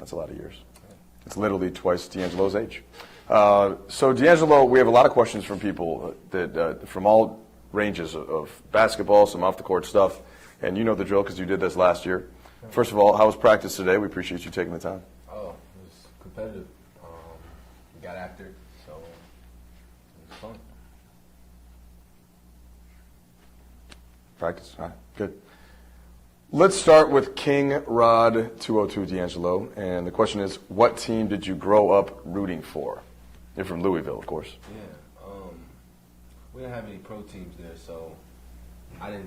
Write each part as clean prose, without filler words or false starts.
That's a lot of years. It's literally twice D'Angelo's age. So D'Angelo, we have a lot of questions from people that from all ranges of basketball, some off-the-court stuff, and you know the drill because you did this last year. First of all, how was practice today? We appreciate you taking the time. Oh, it was competitive. We got after it, so it was fun. Practice, all right, good. Let's start with King Rod 202 D'Angelo, and the question is, what team did you grow up rooting for? You're from Louisville, of course. Yeah, we didn't have any pro teams there, so I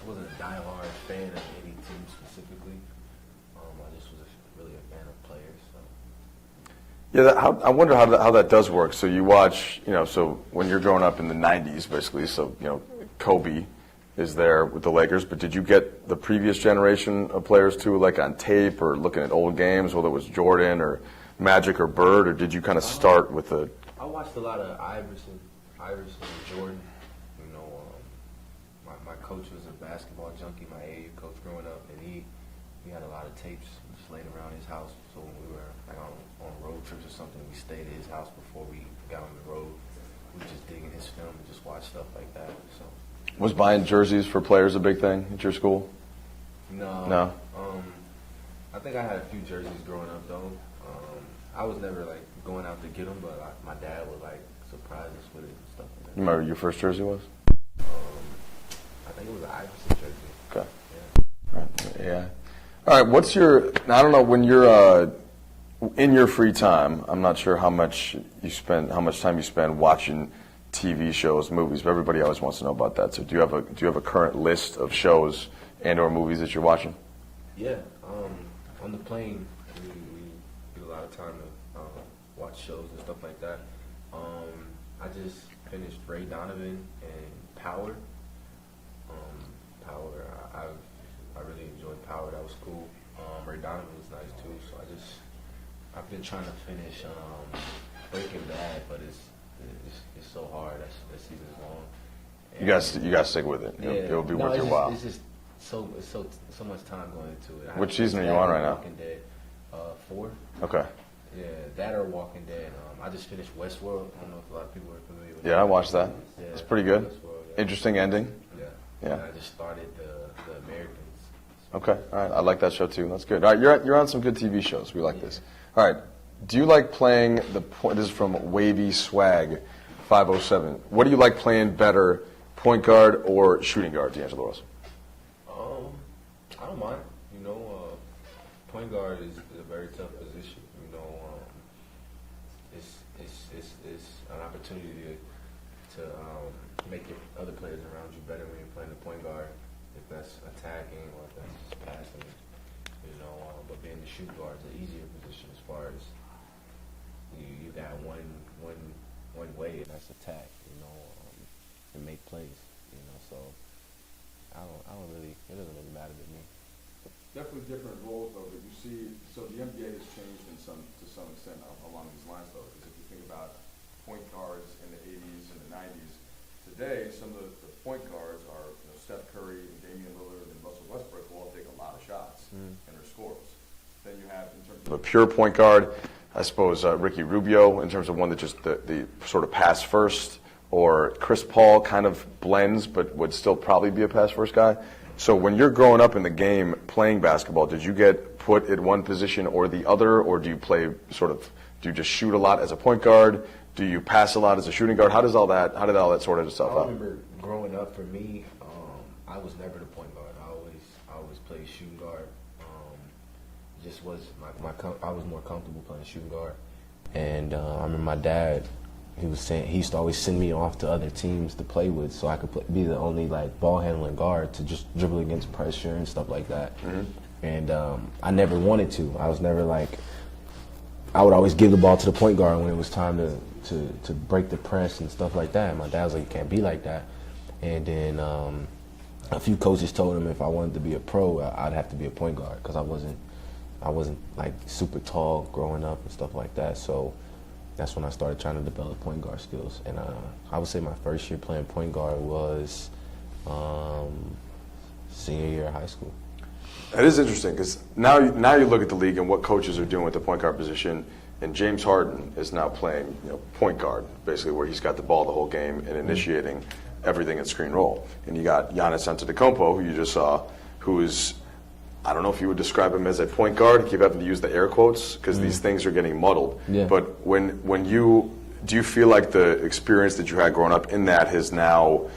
wasn't a diehard fan of any team specifically. I just was really a fan of players. So. Yeah, I wonder how that does work. So you watch, so when you're growing up in the 90s, basically, so, Kobe is there with the Lakers, but did you get the previous generation of players too, like on tape or looking at old games, whether it was Jordan or Magic or Bird, or did you kind of start with the... I watched a lot of Iverson and Jordan. My coach was a basketball junkie, my AAU coach growing up, and he had a lot of tapes just laid around his house. So when we were like on road trips or something, we stayed at his house before we got on the road. We just dig in his film and just watch stuff like that. So. Was buying jerseys for players a big thing at your school? No. I think I had a few jerseys growing up though. I was never like going out to get them, but my dad would like surprise us with it and stuff like that. You remember what your first jersey was? I think it was an Iverson jersey. Okay. Yeah. Right. Yeah. All right. I don't know, when you're in your free time, I'm not sure how much time you spend watching TV shows, movies, but everybody always wants to know about that. So do you have a current list of shows and/or movies that you're watching? Yeah. On the plane, we get a lot of time to watch shows and stuff like that. I just finished Ray Donovan and Power. Power, I really enjoyed Power. That was cool. Ray Donovan was nice too. So I've been trying to finish Breaking Bad, but it's so hard. That season's long. And You guys stick with it. Yeah, It'll be worth your while. It's just so much time going into it. Which season are you on right now? Walking Dead, 4. Okay. Yeah, that or Walking Dead. I just finished Westworld. I don't know if a lot of people are familiar with that. Yeah, I watched that. Yeah, It's pretty good. Westworld, yeah. Interesting ending. Yeah. And I just started the Americans. Okay. All right. I like that show too. That's good. All right. You're on some good TV shows. We like this. All right. Do you like playing this is from Wavy Swag 507. What do you like playing better, point guard or shooting guard, D'Angelo Russell? I don't mind. Point guard is a very tough position. It's an opportunity to make your other players around you better when you're playing the point guard, if that's attacking or if that's just passing. But being the shoot guard is an easier position as far as you got one way, and that's attack. And make plays. So I don't really. It doesn't really matter to me. Definitely different roles, though. But you see, so the NBA has changed to some extent along these lines, though. Because if you think about point guards in the 80s and the 90s, today some of the point guards are Steph Curry and Damian Lillard and Russell Westbrook who all take a lot of shots and are scorers. Then you have, in terms of a pure point guard, I suppose Ricky Rubio, in terms of one that just the sort of pass first, or Chris Paul kind of blends but would still probably be a pass first guy. So when you're growing up in the game playing basketball, did you get put in one position or the other, or do you just shoot a lot as a point guard? Do you pass a lot as a shooting guard? How did all that sort of itself out? I remember growing up, for me, I was never the point guard. I always played shooting guard. Just was I was more comfortable playing shooting guard. And I remember my dad, he used to always send me off to other teams to play with, so I could be the only ball handling guard to just dribble against pressure and stuff like that. Mm-hmm. And I never wanted to. I was never I would always give the ball to the point guard when it was time to break the press and stuff like that. And my dad was like, "You can't be like that." And then a few coaches told him if I wanted to be a pro, I'd have to be a point guard because I wasn't super tall growing up and stuff like that. So that's when I started trying to develop point guard skills. And I would say my first year playing point guard was senior year of high school. That is interesting because now you look at the league and what coaches are doing with the point guard position, and James Harden is now playing point guard, basically where he's got the ball the whole game and initiating everything at screen roll. And you got Giannis Antetokounmpo, who you just saw, who is, I don't know if you would describe him as a point guard. I keep having to use the air quotes because these things are getting muddled. Yeah. But when you do you feel like the experience that you had growing up in that has now,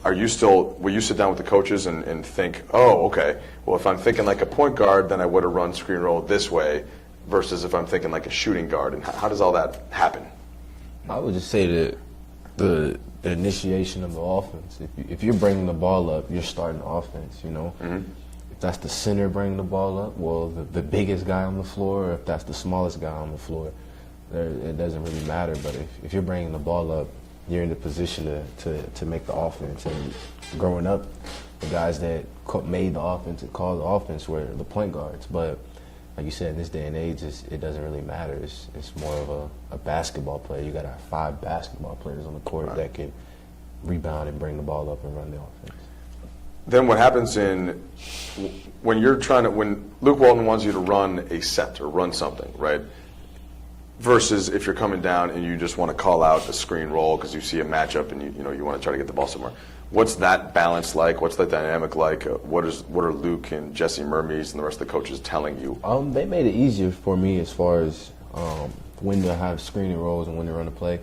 will you sit down with the coaches and think, oh, okay, well, if I'm thinking like a point guard, then I would have run screen roll this way versus if I'm thinking like a shooting guard? And how does all that happen? I would just say that the initiation of the offense. If you're bringing the ball up, you're starting offense, If that's the center bringing the ball up, well, the biggest guy on the floor, or if that's the smallest guy on the floor, it doesn't really matter. But if you're bringing the ball up, you're in the position to make the offense. And growing up, the guys that made the offense and called the offense were the point guards. But like you said, in this day and age, it doesn't really matter. It's more of a basketball player. You got to have 5 basketball players on the court that can rebound and bring the ball up and run the offense. Then what happens when Luke Walton wants you to run a set or run something, right? Versus if you're coming down and you just want to call out a screen roll because you see a matchup and you want to try to get the ball somewhere. What's that balance like? What's the dynamic like? What are Luke and Jesse Mermes and the rest of the coaches telling you? They made it easier for me as far as when to have screening rolls and when to run a play.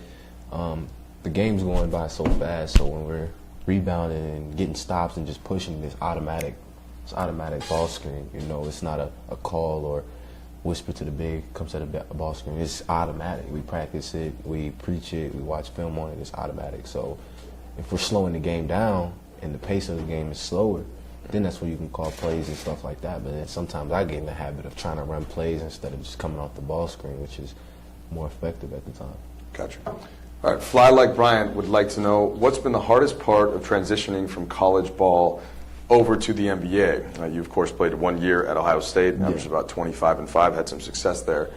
The game's going by so fast, so when we're rebounding and getting stops and just pushing, it's automatic ball screen. It's not a call or whisper to the big, comes at a ball screen. It's automatic. We practice it, we preach it, we watch film on it. It's automatic. So if we're slowing the game down and the pace of the game is slower, then that's where you can call plays and stuff like that. But then sometimes I get in the habit of trying to run plays instead of just coming off the ball screen, which is more effective at the time. Gotcha. All right, Fly Like Bryant would like to know, what's been the hardest part of transitioning from college ball over to the NBA? You, of course, played 1 year at Ohio State, averaged about 25-5, had some success there.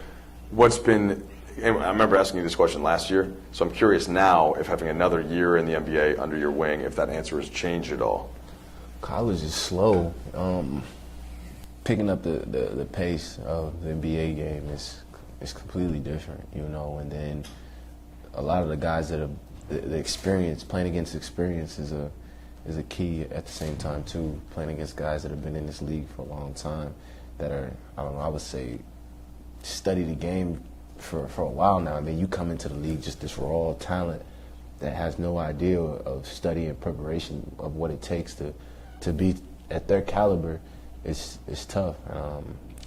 I remember asking you this question last year, so I'm curious now if having another year in the NBA under your wing, if that answer has changed at all. College is slow. Picking up the pace of the NBA game is completely different, and then a lot of the guys that have the experience, playing against experience is a key at the same time too, playing against guys that have been in this league for a long time that are, I would say, study the game for a while now, and then you come into the league just this raw talent that has no idea of study and preparation of what it takes to be at their caliber. It's tough.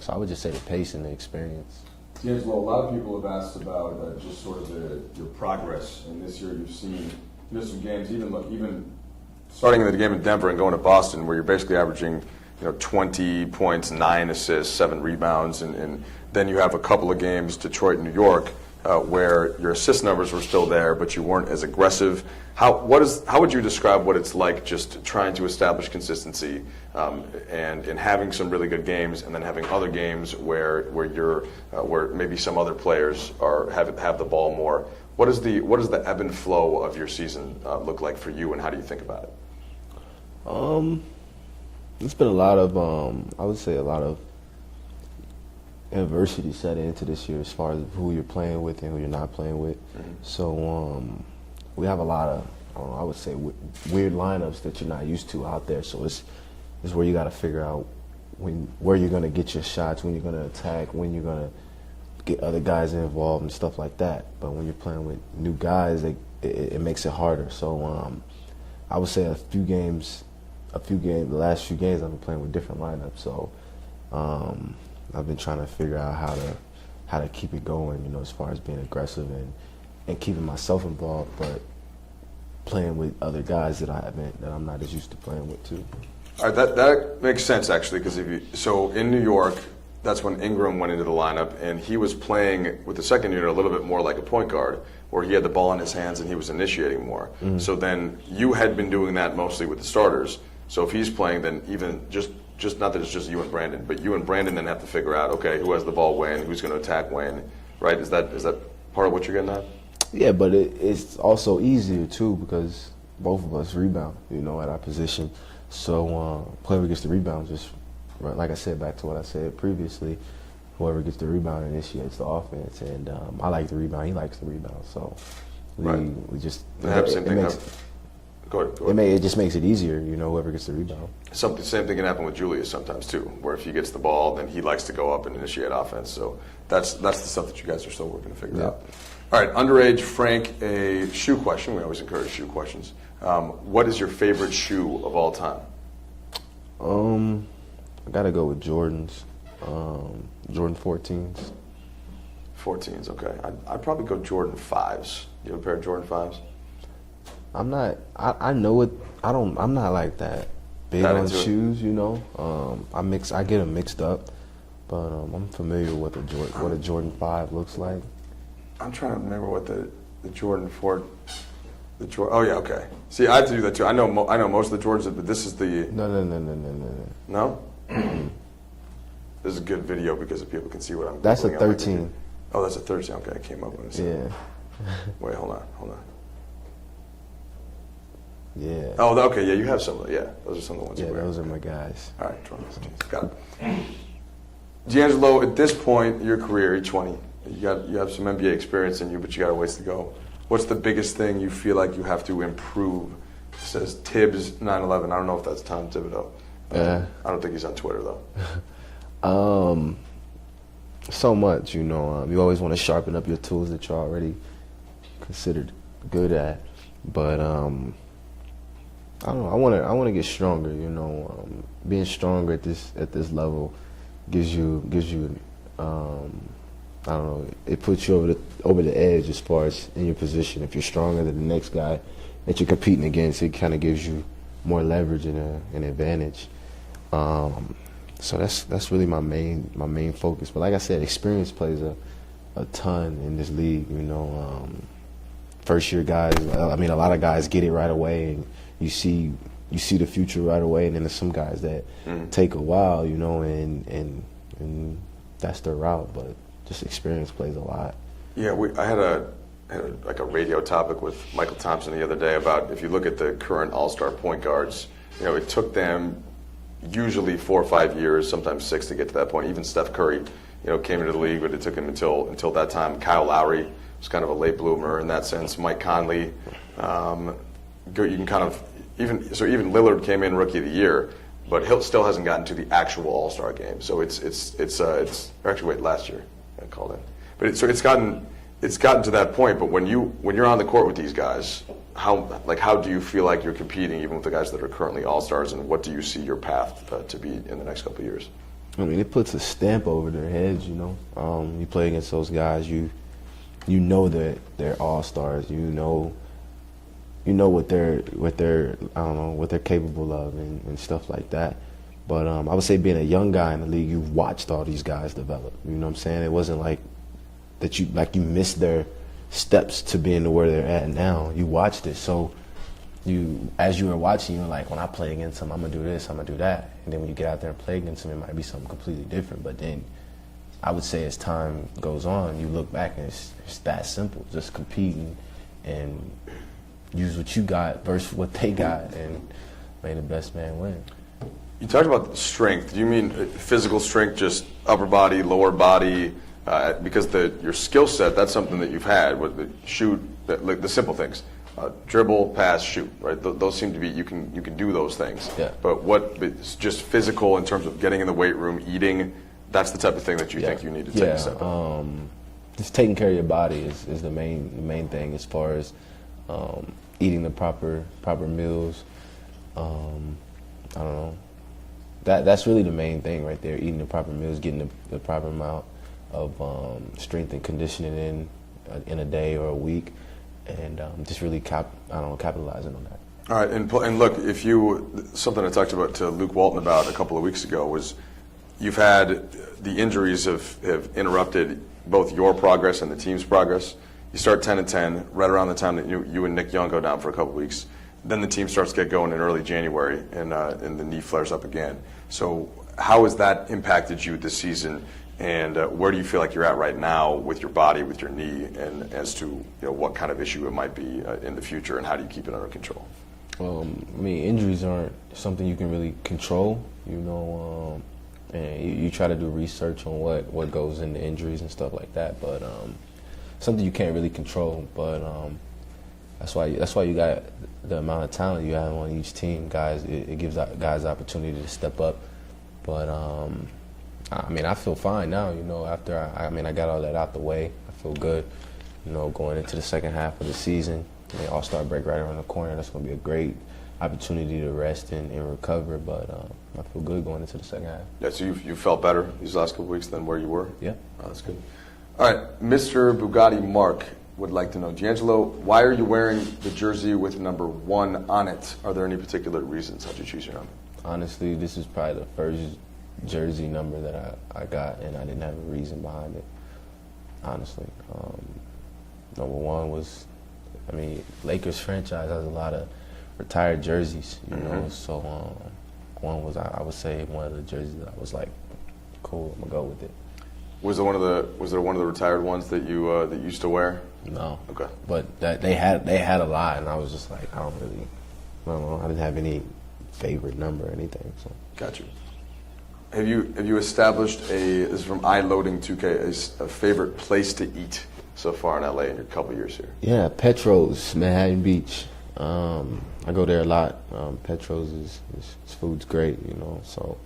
So I would just say the pace and the experience. D'Angelo, a lot of people have asked about just sort of your progress, and this year you've seen some games, even starting in the game in Denver and going to Boston, where you're basically averaging 20 points, 9 assists, 7 rebounds, and then you have a couple of games, Detroit and New York, where your assist numbers were still there, but you weren't as aggressive. How would you describe what it's like just trying to establish consistency and having some really good games, and then having other games where maybe some other players have the ball more? What does the ebb and flow of your season look like for you, and how do you think about it? It's been a lot of I would say a lot of adversity set into this year as far as who you're playing with and who you're not playing with. Mm-hmm. So we have a lot of I would say weird lineups that you're not used to out there. So it's where you got to figure out where you're going to get your shots, when you're going to attack, when you're going to get other guys involved and stuff like that. But when you're playing with new guys, it makes it harder. So I would say the last few games I've been playing with different lineups. So I've been trying to figure out how to keep it going, as far as being aggressive and keeping myself involved, but playing with other guys that I'm not as used to playing with too. All right, that makes sense actually, because so in New York, that's when Ingram went into the lineup, and he was playing with the second unit a little bit more like a point guard, where he had the ball in his hands and he was initiating more. Mm-hmm. So then you had been doing that mostly with the starters. So if he's playing, then even just not that it's just you and Brandon, but you and Brandon then have to figure out, okay, who has the ball when, who's going to attack when, right? Is that part of what you're getting at? Yeah, but it's also easier too because both of us rebound, at our position. So whoever gets the rebound just like I said, back to what I said previously, whoever gets the rebound initiates the offense, and I like the rebound. He likes the rebound, so we just Go ahead. It just makes it easier, whoever gets the rebound. Same thing can happen with Julius sometimes too, where if he gets the ball, then he likes to go up and initiate offense. So that's the stuff that you guys are still working to figure out. All right, underage Frank, a shoe question. We always encourage shoe questions. What is your favorite shoe of all time? I gotta go with Jordans. Jordan 14s. 14s, okay. I'd probably go Jordan 5s. You have a pair of Jordan 5s? I'm not. I know it. I'm not like that big on shoes. I get them mixed up, but I'm familiar with what a Jordan 5 looks like. I'm trying to remember what the Jordan 4. Oh yeah, okay. See, I have to do that too. I know most of the Jordans, but this is the. No. No. This is a good video because people can see what I'm. That's a 13. Oh, that's a 13. Okay, I came up with it. Yeah. Wait, hold on. Yeah. Oh, okay. Yeah, you have some of them. Yeah, those are some of the ones. Yeah, you wear. those are my guys. All right, got it. D'Angelo, at this point in your career, you're 20. You have some NBA experience in you, but you got a ways to go. What's the biggest thing you feel like you have to improve? It says Tibbs 9/11. I don't know if that's Tom Thibodeau. I don't think he's on Twitter though. So much, you always want to sharpen up your tools that you're already considered good at, but I don't know. I want to get stronger. Being stronger at this level gives you I don't know. It puts you over the edge as far as in your position. If you're stronger than the next guy that you're competing against, it kind of gives you more leverage and an advantage. So that's really my main focus. But like I said, experience plays a ton in this league. First year guys. I mean, a lot of guys get it right away, and you see the future right away. And then there's some guys that take a while, and that's their route. But just experience plays a lot. Yeah, I had a radio topic with Michael Thompson the other day about if you look at the current All-Star point guards, it took them usually 4 or 5 years, sometimes 6 to get to that point. Even Steph Curry, came into the league, but it took him until that time. Kyle Lowry was kind of a late bloomer in that sense. Mike Conley, you can kind of even Lillard came in Rookie of the Year, but he still hasn't gotten to the actual All-Star game. So it's actually last year I called in, but it's gotten to that point. But when you're on the court with these guys, how do you feel like you're competing even with the guys that are currently All-Stars, and what do you see your path to be in the next couple of years? I mean, it puts a stamp over their heads. You play against those guys, you know that they're All-Stars. You know what they're I don't know what they're capable of and stuff like that. But I would say being a young guy in the league, you've watched all these guys develop. You know what I'm saying? It wasn't like that you missed their steps to being to where they're at now. You watched it, so as you were watching, you're like, when I play against them, I'm gonna do this, I'm gonna do that. And then when you get out there and play against them, it might be something completely different. But then I would say as time goes on, you look back and it's that simple. Just competing and use what you got versus what they got, and may the best man win. You talked about strength. Do you mean physical strength, just upper body, lower body? Because your skill set, that's something that you've had with the shoot, like the simple things, dribble, pass, shoot. Right? Those seem to be you can do those things. Yeah. But it's just physical in terms of getting in the weight room, eating. That's the type of thing that you think you need to take a step up. Just taking care of your body is the main thing as far as eating the proper meals. I don't know. That's really the main thing right there. Eating the proper meals, getting the proper amount of strength and conditioning in a day or a week, and just really capitalizing on that. All right, and look, something I talked about to Luke Walton about a couple of weeks ago was you've had the injuries have interrupted both your progress and the team's progress. You start 10-10 right around the time that you and Nick Young go down for a couple of weeks. Then the team starts to get going in early January, and the knee flares up again. So how has that impacted you this season, and where do you feel like you're at right now with your body, with your knee, and as to what kind of issue it might be in the future, and how do you keep it under control? I mean, injuries aren't something you can really control. and you try to do research on what goes into injuries and stuff like that. But something you can't really control. But that's why you got the amount of talent you have on each team, guys. It gives guys the opportunity to step up. But I mean, I feel fine now. After I got all that out the way, I feel good. Going into the second half of the season, the All-Star break right around the corner. That's going to be a great opportunity to rest and recover. But I feel good going into the second half. Yeah, so you felt better these last couple weeks than where you were? Yeah. Oh, that's good. All right, Mr. Bugatti Mark would like to know, D'Angelo, why are you wearing the jersey with number 1 on it? Are there any particular reasons? How'd you choose your number? Honestly, this is probably the first jersey number that I got, and I didn't have a reason behind it, honestly. Number 1 was, Lakers franchise has a lot of retired jerseys, you know, so one was, I would say, one of the jerseys that I was like, cool, I'm going to go with it. Was there one of the retired ones that you used to wear? No. Okay. But they had a lot, and I was just like, I don't know, I didn't have any favorite number or anything. So. Got you. Have you established this is from iLoading 2K, a favorite place to eat so far in LA in your couple years here? Yeah, Petro's, Manhattan Beach. I go there a lot. Petro's is food's great, so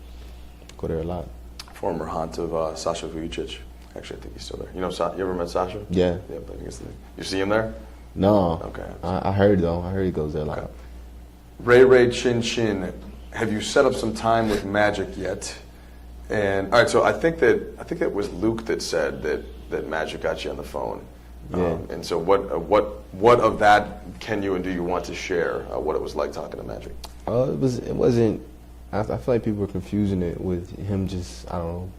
go there a lot. Former haunt of Sasha Vujicic. Actually, I think he's still there. You ever met Sasha? Yeah. Yeah, but I think you see him there? No. Okay. I heard though. I heard he goes there a lot. Okay. Ray Chin Chin, have you set up some time with Magic yet? And all right, so I think it was Luke that said that Magic got you on the phone. Yeah. And so what of that can you and do you want to share? What it was like talking to Magic? It wasn't. I feel like people were confusing it with him just, I don't know,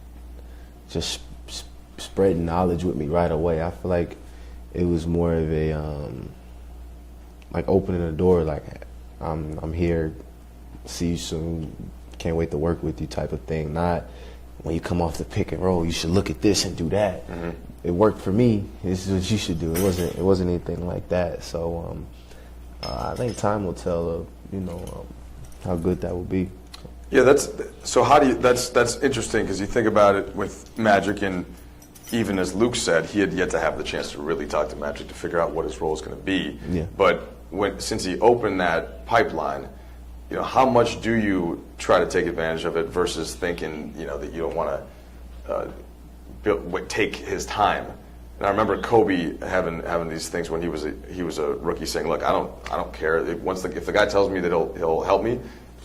just spreading knowledge with me right away. I feel like it was more of a, like opening the door, like I'm here, see you soon, can't wait to work with you type of thing. Not when you come off the pick and roll, you should look at this and do that. Mm-hmm. It worked for me. This is what you should do. It wasn't anything like that. So I think time will tell, how good that will be. Yeah, that's interesting because you think about it with Magic, and even as Luke said, he had yet to have the chance to really talk to Magic to figure out what his role is going to be. Yeah. But since he opened that pipeline, how much do you try to take advantage of it versus thinking, that you don't want to take his time? And I remember Kobe having these things when he was a rookie, saying, "Look, I don't care. If the guy tells me that he'll help me,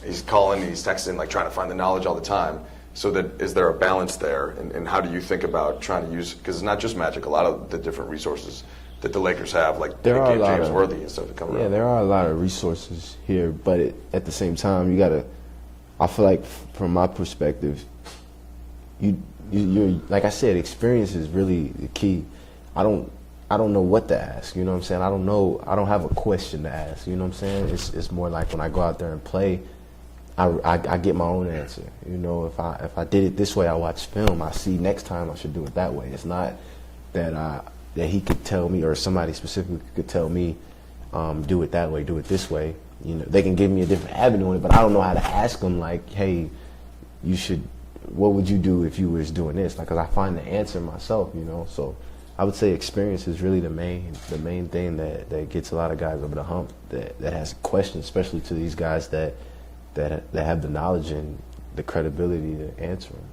he's calling, he's texting, like trying to find the knowledge all the time." So is there a balance there? And how do you think about trying to use, because it's not just Magic, a lot of the different resources that the Lakers have, like James Worthy and stuff to come around. Yeah, there are a lot of resources here, but at the same time, I feel like from my perspective, you're like I said, experience is really the key. I don't know what to ask, you know what I'm saying? I don't have a question to ask, you know what I'm saying? It's more like when I go out there and play, I get my own answer. If I did it this way, I watch film, I see next time I should do it that way. It's not that he could tell me, or somebody specifically could tell me, do it that way, do it this way. They can give me a different avenue in it, but I don't know how to ask them, like, hey, what would you do if you was doing this? Like, 'cause I find the answer myself, so I would say experience is really the main thing that gets a lot of guys over the hump, that has questions, especially to these guys that have the knowledge and the credibility to answer them.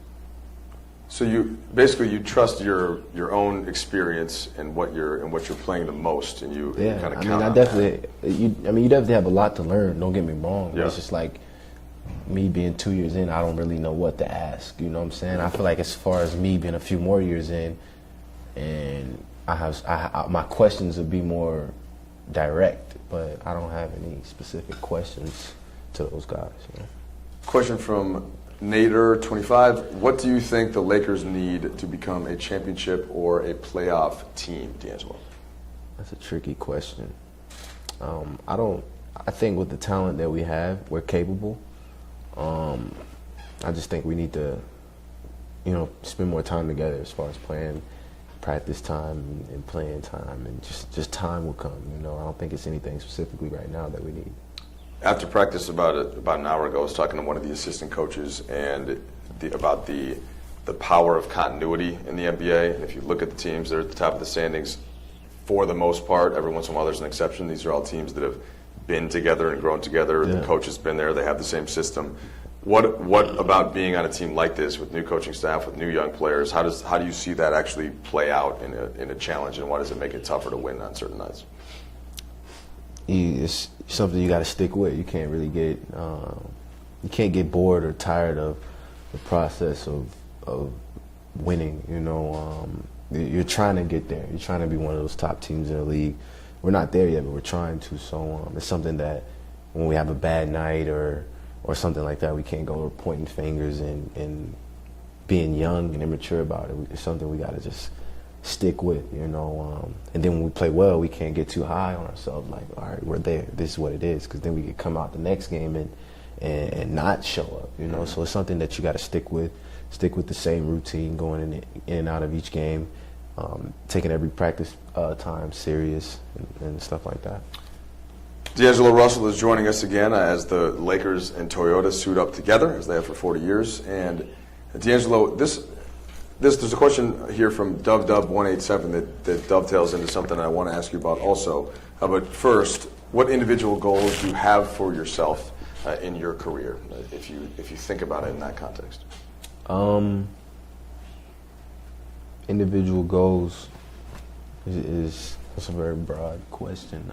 So you trust your own experience and what you're playing the most, and you kind of count on that. You definitely have a lot to learn. Don't get me wrong. Yeah. It's just like me being 2 years in, I don't really know what to ask. You know what I'm saying? I feel like as far as me being a few more years in, and my questions would be more direct, but I don't have any specific questions to those guys. Question from Nader 25. What do you think the Lakers need to become a championship or a playoff team, D'Angelo? That's a tricky question. I think with the talent that we have, we're capable. I just think we need to, spend more time together as far as playing, practice time and playing time, and just time will come. I don't think it's anything specifically right now that we need. After practice about an hour ago, I was talking to one of the assistant coaches, and about the power of continuity in the NBA. And if you look at the teams, they're at the top of the standings for the most part. Every once in a while, there's an exception. These are all teams that have been together and grown together. Yeah. The coach has been there. They have the same system. What about being on a team like this with new coaching staff, with new young players? How do you see that actually play out in a challenge, and why does it make it tougher to win on certain nights? It's something you got to stick with. You can't really get bored or tired of the process of winning. You're trying to get there. You're trying to be one of those top teams in the league. We're not there yet, but we're trying to. So it's something that when we have a bad night or something like that, we can't go pointing fingers and being young and immature about it. It's something we got to just stick with, And then when we play well, we can't get too high on ourselves. Like, all right, we're there. This is what it is. Because then we could come out the next game and not show up, So it's something that you got to stick with the same routine, going in and out of each game, taking every practice time serious and stuff like that. D'Angelo Russell is joining us again as the Lakers and Toyota suit up together, as they have for 40 years. And D'Angelo, there's a question here from DubDub187 that dovetails into something I want to ask you about also. But first, what individual goals do you have for yourself in your career, if you think about it in that context? Individual goals is a very broad question.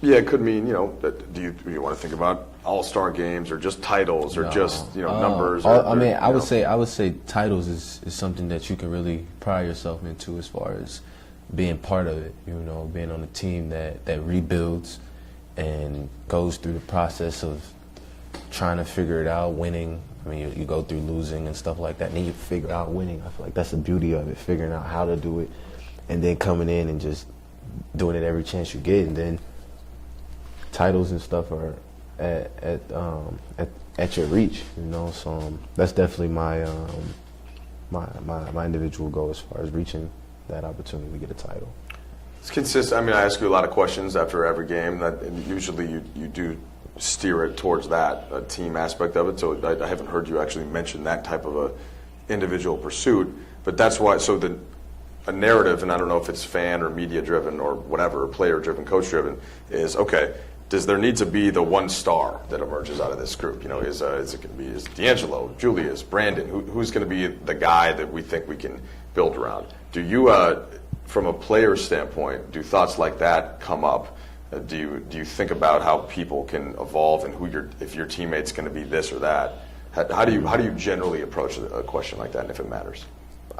Yeah, it could mean, do you want to think about all-star games or just titles or just, numbers? I would say titles is something that you can really pride yourself into as far as being part of it, being on a team that rebuilds and goes through the process of trying to figure it out, winning. I mean, you go through losing and stuff like that, and then you figure out winning. I feel like that's the beauty of it, figuring out how to do it, and then coming in and just doing it every chance you get, and then titles and stuff are at your reach, So that's definitely my individual goal as far as reaching that opportunity to get a title. It's consistent. I mean, I ask you a lot of questions after every game, and usually you do steer it towards that team aspect of it. So I haven't heard you actually mention that type of a individual pursuit. But that's why. So a narrative, and I don't know if it's fan or media driven or whatever, player driven, coach driven, is okay. Does there need to be the one star that emerges out of this group? Is it going to be D'Angelo, Julius, Brandon? Who's going to be the guy that we think we can build around? Do you, from a player standpoint, do thoughts like that come up? Do you think about how people can evolve and if your teammate's going to be this or that? How do you generally approach a question like that, and if it matters?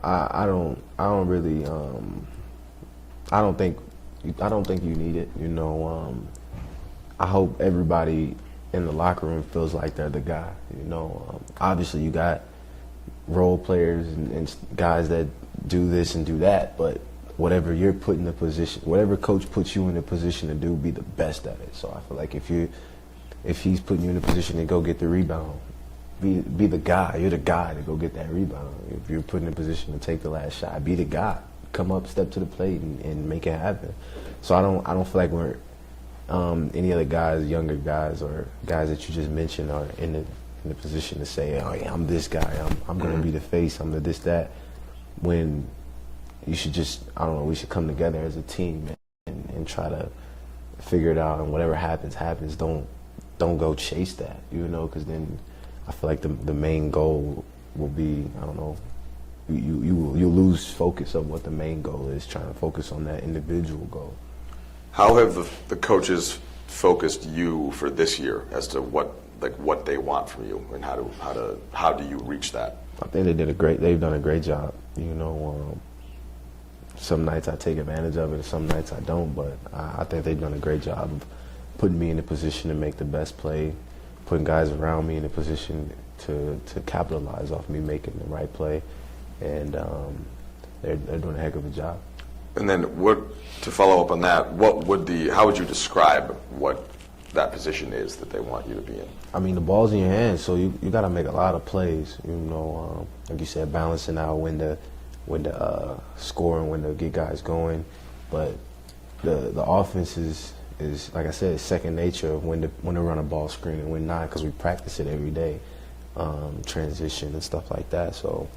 I don't really. I don't think you need it. I hope everybody in the locker room feels like they're the guy. Obviously you got role players and guys that do this and do that, but whatever you're put in the position, whatever coach puts you in a position to do, be the best at it. So I feel like if he's putting you in a position to go get the rebound, be the guy. You're the guy to go get that rebound. If you're put in a position to take the last shot, be the guy. Come up, step to the plate, and make it happen. So I don't feel like we're any other guys, younger guys, or guys that you just mentioned are in the position to say, oh yeah, I'm this guy. I'm going to be the face. I'm the this that. When you should just, I don't know, we should come together as a team and try to figure it out. And whatever happens. Don't go chase that, because then I feel like the main goal will be, I don't know, you lose focus of what the main goal is, trying to focus on that individual goal. How have the coaches focused you for this year as to what they want from you, and how do you reach that? I think they've done a great job. Some nights I take advantage of it, and some nights I don't. But I think they've done a great job of putting me in a position to make the best play, putting guys around me in a position to capitalize off me making the right play, and they're doing a heck of a job. And then, to follow up on that, how would you describe what that position is that they want you to be in? I mean, the ball's in your hands, so you got to make a lot of plays. Like you said, balancing out when to score and when to get guys going. But the offense is like I said, it's second nature of when to run a ball screen and when not, because we practice it every day. transition and stuff like that. So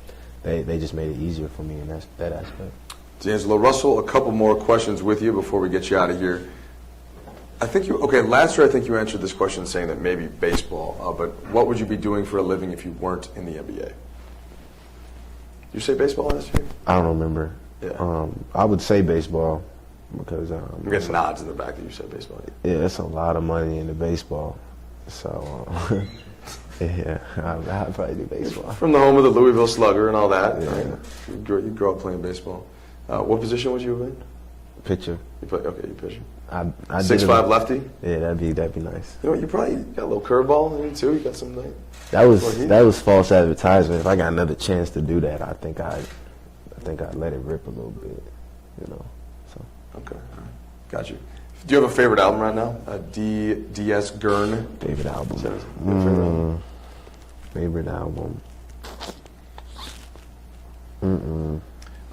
they just made it easier for me in that aspect. D'Angelo, Russell, a couple more questions with you before we get you out of here. Last year I think you answered this question saying that maybe baseball, but what would you be doing for a living if you weren't in the NBA? Did you say baseball last year? I don't remember. Yeah. I would say baseball because I'm getting nods in the back that you said baseball. yeah, it's a lot of money in the baseball. So yeah, I'd probably do baseball. From the home of the Louisville Slugger and all that. Yeah. You grew up playing baseball. What position would you have been? Pitcher. You pitcher. I 6'5" lefty. Yeah, that'd be nice. You know what? You probably got a little curveball in you too. You got some like. That was false advertisement. If I got another chance to do that, I think I'd let it rip a little bit. You know. So. Okay. All right. Got you. Do you have a favorite album right now? D.S. Gurn. Favorite album. Favorite album.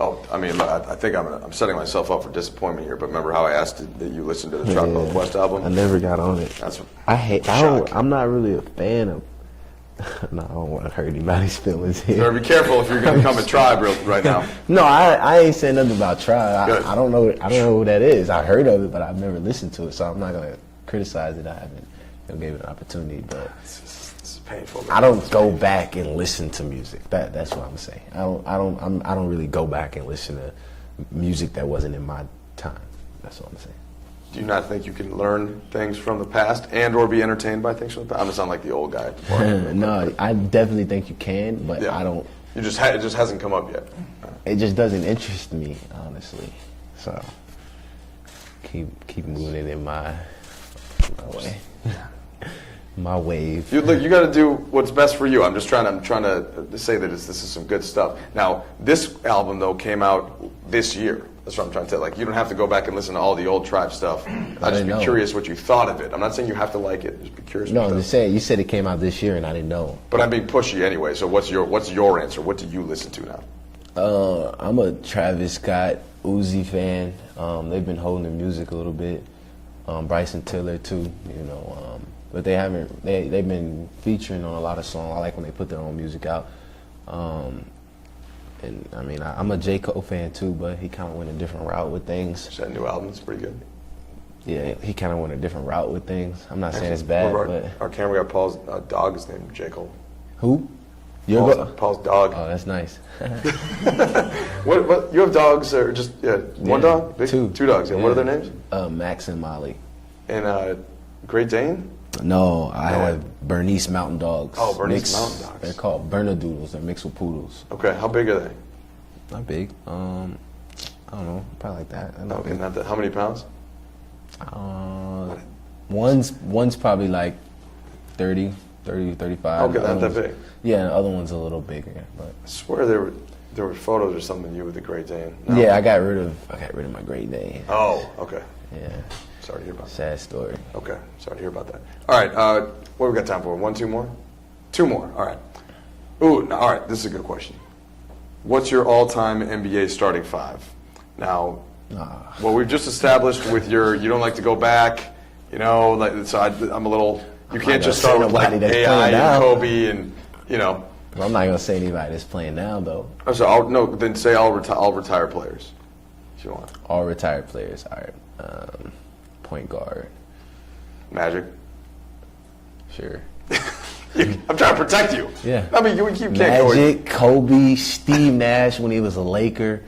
Oh, I mean, I think I'm setting myself up for disappointment here. But remember how I asked that you listen to the Trout Northwest album? I never got on it. I'm not really a fan of. No, I don't want to hurt anybody's feelings here. You better be careful if you're going to come at Tribe right now. No, I ain't saying nothing about Tribe. Good. I don't know who that is. I heard of it, but I've never listened to it, so I'm not going to criticize it. I haven't gave it an opportunity, but it's painful. I don't go back and listen to music. That's what I'm saying. I don't really go back and listen to music that wasn't in my time. That's what I'm saying. Do you not think you can learn things from the past and or be entertained by things from the past? I'm going to sound like the old guy. No, I definitely think you can, but I don't. It just hasn't come up yet. It just doesn't interest me, honestly. So keep moving it in my way, my wave. You got to do what's best for you. I'm trying to say that this is some good stuff. Now, this album though came out this year. That's what I'm trying to tell. Like, you don't have to go back and listen to all the old Tribe stuff. I'd just be curious what you thought of it. I'm not saying you have to like it. Just be curious. No, I'm just saying you said it came out this year, and I didn't know. But I'm being pushy anyway. So what's your answer? What do you listen to now? I'm a Travis Scott, Uzi fan. They've been holding their music a little bit. Bryson Tiller too. You know, but they haven't. They've been featuring on a lot of songs. I like when they put their own music out. And I mean, I'm a J. Cole fan too, but he kind of went a different route with things. That new album is pretty good. Yeah, he kind of went a different route with things. I'm not saying it's bad, but our camera guy Paul's dog is named J. Cole. Who? Paul's dog. Oh, that's nice. What you have dogs or just one dog? Two dogs. Yeah. What are their names? Max and Molly. And Great Dane? No, I have Bernese Mountain Dogs. Oh, Bernese Mountain Dogs. They're called Bernedoodles. They're mixed with poodles. Okay, how big are they? Not big. I don't know, probably like that. Okay, not that. How many pounds? One's probably like 30, 35. Okay, not that big. Yeah, the other one's a little bigger. But I swear there were photos or something of you with the Great Dane. No. Yeah, I got rid of my Great Dane. Oh, okay. Yeah. Sorry to hear about that. Sad story. Okay, sorry to hear about that. All right, what have we got time for? One, two more? Two more, all right. Ooh, all right, this is a good question. What's your all-time NBA starting five? Now, well, we've just established with you don't like to go back, so I'm a little, you can't just start with like AI and Kobe and, Well, I'm not going to say anybody that's playing now, though. Oh, so then say all retired players, if you want. All retired players, all right. Point guard. Magic. Sure. I'm trying to protect you. Yeah. I mean, you can't Magic, Kobe, Steve Nash when he was a Laker,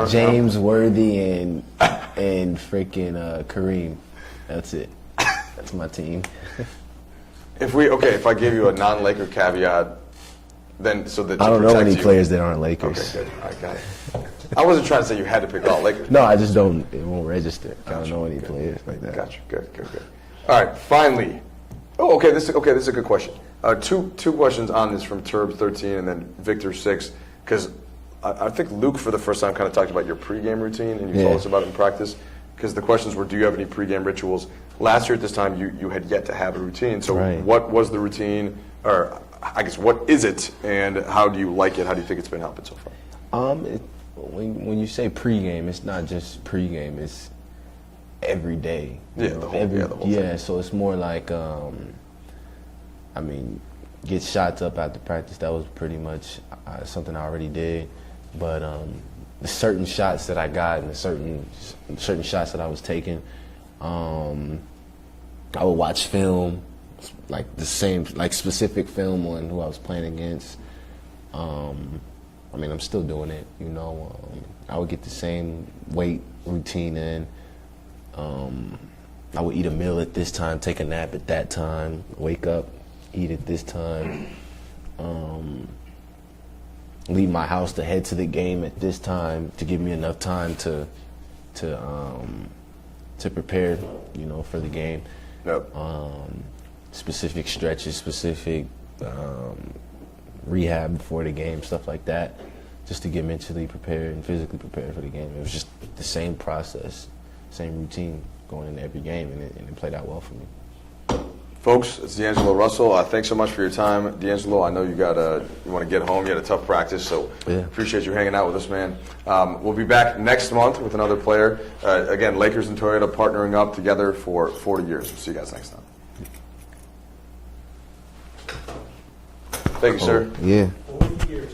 James Worthy, and freaking Kareem. That's it. That's my team. If I gave you a non-Laker caveat, then so that I don't know any players that aren't Lakers. Okay, good. All right, got it. I wasn't trying to say you had to pick all Lakers. No, I just don't. It won't register. I don't know any players like that. Gotcha. Good. All right, finally. Oh, okay. This is a good question. Two questions on this from Turb 13 and then Victor 6, because I think Luke for the first time kind of talked about your pregame routine and you told us about it in practice. Because the questions were, do you have any pregame rituals? Last year at this time, you had yet to have a routine. So what was the routine, or I guess what is it, and how do you like it? How do you think it's been helping so far? When you say pregame, it's not just pregame. It's every day. Yeah, the whole thing. Yeah, so it's more like, get shots up after practice. That was pretty much something I already did. But the certain shots that I got and the certain shots that I was taking, I would watch film, like the same, like specific film on who I was playing against. I mean, I'm still doing it, you know. I would get the same weight routine in. I would eat a meal at this time, take a nap at that time, wake up, eat at this time, leave my house to head to the game at this time to give me enough time to prepare, you know, for the game. Yep. Specific stretches, specific rehab before the game, stuff like that, just to get mentally prepared and physically prepared for the game. It was just the same process, same routine going into every game, and it played out well for me. Folks, it's D'Angelo Russell. Thanks so much for your time, D'Angelo. I know you want to get home. You had a tough practice, so Yeah. appreciate you hanging out with us, man. We'll be back next month with another player. Again, Lakers and Toyota partnering up together for 40 years. We'll see you guys next time. Thank you, sir. Yeah. 40 years.